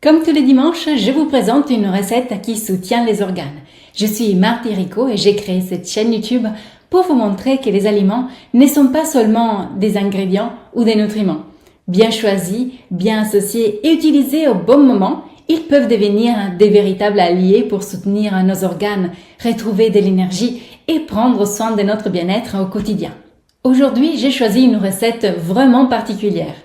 Comme tous les dimanches, je vous présente une recette qui soutient les organes. Je suis Marthe Rico et j'ai créé cette chaîne YouTube pour vous montrer que les aliments ne sont pas seulement des ingrédients ou des nutriments. Bien choisis, bien associés et utilisés au bon moment, ils peuvent devenir des véritables alliés pour soutenir nos organes, retrouver de l'énergie et prendre soin de notre bien-être au quotidien. Aujourd'hui, j'ai choisi une recette vraiment particulière.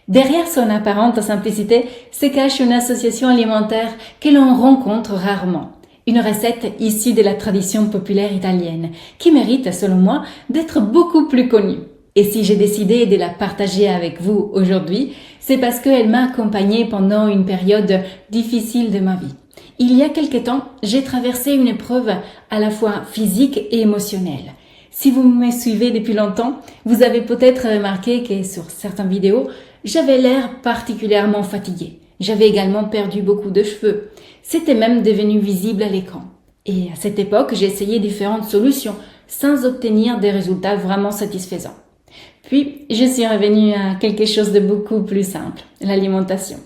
Derrière son apparente simplicité se cache une association alimentaire que l'on rencontre rarement. Une recette issue de la tradition populaire italienne, qui mérite, selon moi, d'être beaucoup plus connue. Et si j'ai décidé de la partager avec vous aujourd'hui, c'est parce qu'elle m'a accompagnée pendant une période difficile de ma vie. Il y a quelque temps, j'ai traversé une épreuve à la fois physique et émotionnelle. Si vous me suivez depuis longtemps, vous avez peut-être remarqué que sur certaines vidéos, j'avais l'air particulièrement fatiguée. J'avais également perdu beaucoup de cheveux. C'était même devenu visible à l'écran. Et à cette époque, j'ai essayé différentes solutions sans obtenir des résultats vraiment satisfaisants. Puis, je suis revenue à quelque chose de beaucoup plus simple, l'alimentation.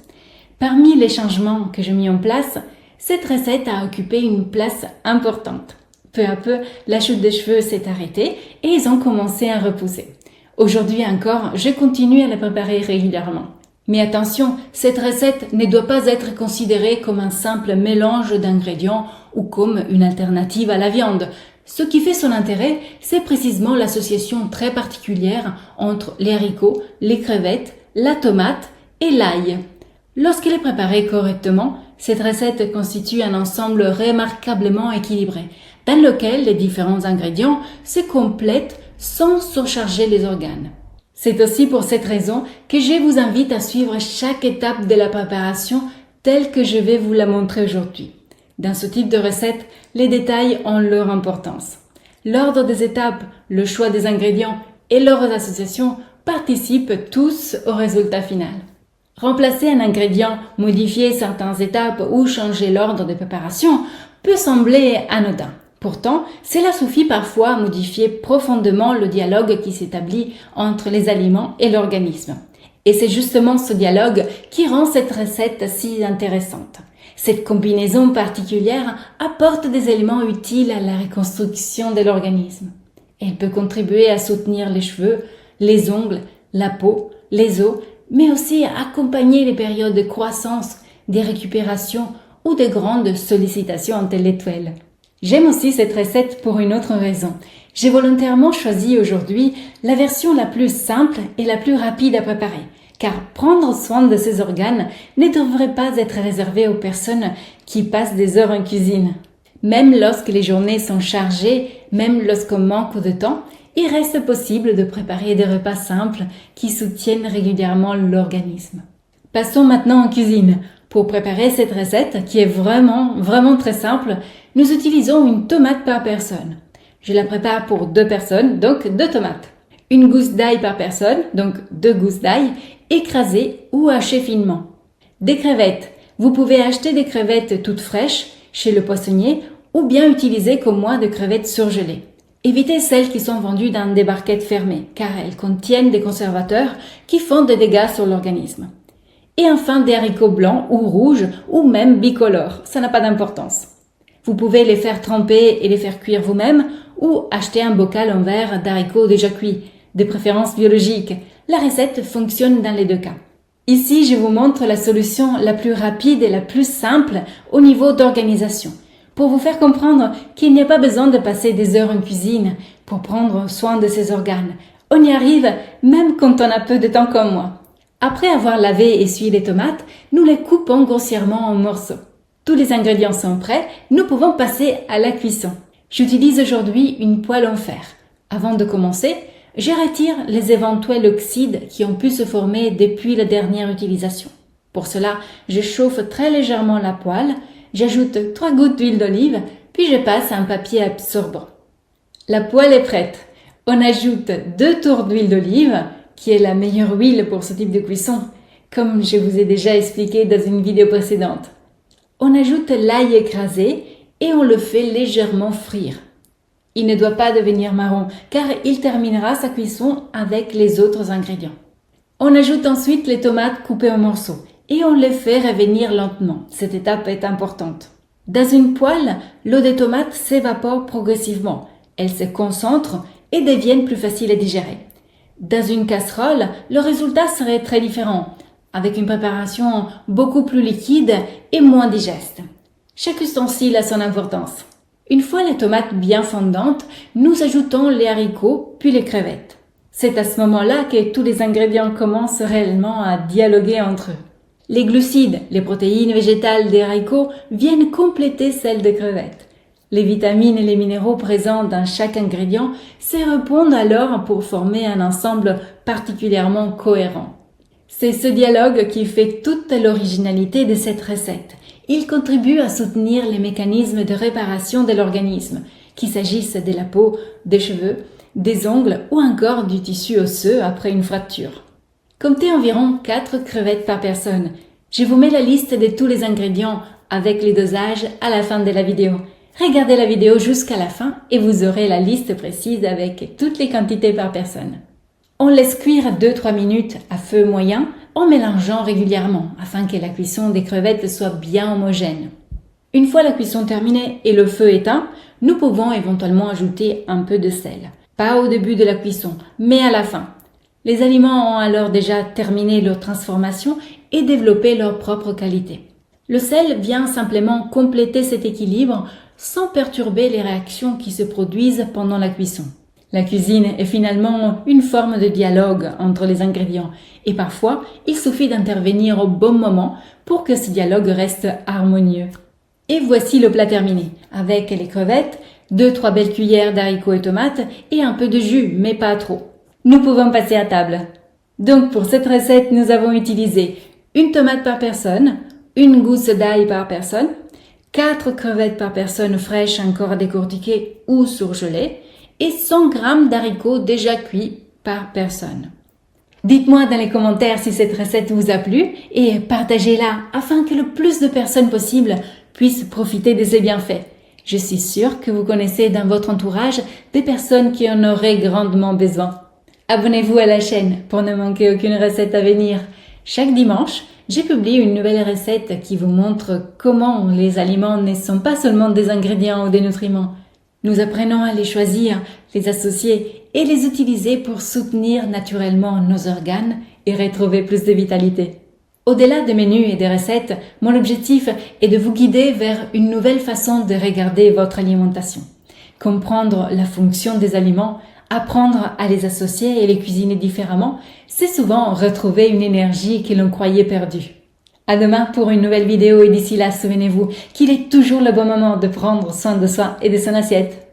Parmi les changements que j'ai mis en place, cette recette a occupé une place importante. Peu à peu, la chute des cheveux s'est arrêtée et ils ont commencé à repousser. Aujourd'hui encore, je continue à la préparer régulièrement. Mais attention, cette recette ne doit pas être considérée comme un simple mélange d'ingrédients ou comme une alternative à la viande. Ce qui fait son intérêt, c'est précisément l'association très particulière entre les haricots, les crevettes, la tomate et l'ail. Lorsqu'elle est préparée correctement, cette recette constitue un ensemble remarquablement équilibré, dans lequel les différents ingrédients se complètent sans surcharger les organes. C'est aussi pour cette raison que je vous invite à suivre chaque étape de la préparation telle que je vais vous la montrer aujourd'hui. Dans ce type de recette, les détails ont leur importance. L'ordre des étapes, le choix des ingrédients et leurs associations participent tous au résultat final. Remplacer un ingrédient, modifier certaines étapes ou changer l'ordre de préparation peut sembler anodin. Pourtant, cela suffit parfois à modifier profondément le dialogue qui s'établit entre les aliments et l'organisme. Et c'est justement ce dialogue qui rend cette recette si intéressante. Cette combinaison particulière apporte des éléments utiles à la reconstruction de l'organisme. Elle peut contribuer à soutenir les cheveux, les ongles, la peau, les os, mais aussi à accompagner les périodes de croissance, des récupérations ou de grandes sollicitations intellectuelles. J'aime aussi cette recette pour une autre raison. J'ai volontairement choisi aujourd'hui la version la plus simple et la plus rapide à préparer, car prendre soin de ces organes ne devrait pas être réservé aux personnes qui passent des heures en cuisine. Même lorsque les journées sont chargées, même lorsqu'on manque de temps, il reste possible de préparer des repas simples qui soutiennent régulièrement l'organisme. Passons maintenant en cuisine. Pour préparer cette recette, qui est vraiment très simple, nous utilisons une tomate par personne. Je la prépare pour 2 personnes, donc 2 tomates. Une gousse d'ail par personne, donc 2 gousses d'ail, écrasées ou hachées finement. Des crevettes. Vous pouvez acheter des crevettes toutes fraîches chez le poissonnier ou bien utiliser comme moi des crevettes surgelées. Évitez celles qui sont vendues dans des barquettes fermées, car elles contiennent des conservateurs qui font des dégâts sur l'organisme. Et enfin des haricots blancs ou rouges ou même bicolores, ça n'a pas d'importance. Vous pouvez les faire tremper et les faire cuire vous-même ou acheter un bocal en verre d'haricots déjà cuits, de préférence biologique. La recette fonctionne dans les 2 cas. Ici, je vous montre la solution la plus rapide et la plus simple au niveau d'organisation, pour vous faire comprendre qu'il n'y a pas besoin de passer des heures en cuisine pour prendre soin de ses organes. On y arrive même quand on a peu de temps comme moi. Après avoir lavé et essuyé les tomates, nous les coupons grossièrement en morceaux. Tous les ingrédients sont prêts, nous pouvons passer à la cuisson. J'utilise aujourd'hui une poêle en fer. Avant de commencer, je retire les éventuels oxydes qui ont pu se former depuis la dernière utilisation. Pour cela, je chauffe très légèrement la poêle, j'ajoute 3 gouttes d'huile d'olive, puis je passe un papier absorbant. La poêle est prête. On ajoute 2 tours d'huile d'olive, qui est la meilleure huile pour ce type de cuisson, comme je vous ai déjà expliqué dans une vidéo précédente. On ajoute l'ail écrasé et on le fait légèrement frire. Il ne doit pas devenir marron, car il terminera sa cuisson avec les autres ingrédients. On ajoute ensuite les tomates coupées en morceaux et on les fait revenir lentement. Cette étape est importante. Dans une poêle, l'eau des tomates s'évapore progressivement. Elles se concentrent et deviennent plus faciles à digérer. Dans une casserole, le résultat serait très différent, avec une préparation beaucoup plus liquide et moins digeste. Chaque ustensile a son importance. Une fois les tomates bien fondantes, nous ajoutons les haricots puis les crevettes. C'est à ce moment-là que tous les ingrédients commencent réellement à dialoguer entre eux. Les glucides, les protéines végétales des haricots viennent compléter celles des crevettes. Les vitamines et les minéraux présents dans chaque ingrédient se répondent alors pour former un ensemble particulièrement cohérent. C'est ce dialogue qui fait toute l'originalité de cette recette. Il contribue à soutenir les mécanismes de réparation de l'organisme, qu'il s'agisse de la peau, des cheveux, des ongles ou encore du tissu osseux après une fracture. Comptez environ 4 crevettes par personne. Je vous mets la liste de tous les ingrédients avec les dosages à la fin de la vidéo. Regardez la vidéo jusqu'à la fin et vous aurez la liste précise avec toutes les quantités par personne. On laisse cuire 2-3 minutes à feu moyen en mélangeant régulièrement afin que la cuisson des crevettes soit bien homogène. Une fois la cuisson terminée et le feu éteint, nous pouvons éventuellement ajouter un peu de sel. Pas au début de la cuisson, mais à la fin. Les aliments ont alors déjà terminé leur transformation et développé leur propre qualité. Le sel vient simplement compléter cet équilibre sans perturber les réactions qui se produisent pendant la cuisson. La cuisine est finalement une forme de dialogue entre les ingrédients et parfois il suffit d'intervenir au bon moment pour que ce dialogue reste harmonieux. Et voici le plat terminé, avec les crevettes, 2-3 belles cuillères d'haricots et tomates et un peu de jus, mais pas trop. Nous pouvons passer à table. Donc pour cette recette, nous avons utilisé une tomate par personne, une gousse d'ail par personne, 4 crevettes par personne fraîches encore décortiquées ou surgelées et 100 g d'haricots déjà cuits par personne. Dites-moi dans les commentaires si cette recette vous a plu et partagez-la afin que le plus de personnes possible puissent profiter de ses bienfaits. Je suis sûre que vous connaissez dans votre entourage des personnes qui en auraient grandement besoin. Abonnez-vous à la chaîne pour ne manquer aucune recette à venir. Chaque dimanche, je publie une nouvelle recette qui vous montre comment les aliments ne sont pas seulement des ingrédients ou des nutriments. Nous apprenons à les choisir, les associer et les utiliser pour soutenir naturellement nos organes et retrouver plus de vitalité. Au-delà des menus et des recettes, mon objectif est de vous guider vers une nouvelle façon de regarder votre alimentation. Comprendre la fonction des aliments, apprendre à les associer et les cuisiner différemment, c'est souvent retrouver une énergie que l'on croyait perdue. À demain pour une nouvelle vidéo et d'ici là, souvenez-vous qu'il est toujours le bon moment de prendre soin de soi et de son assiette.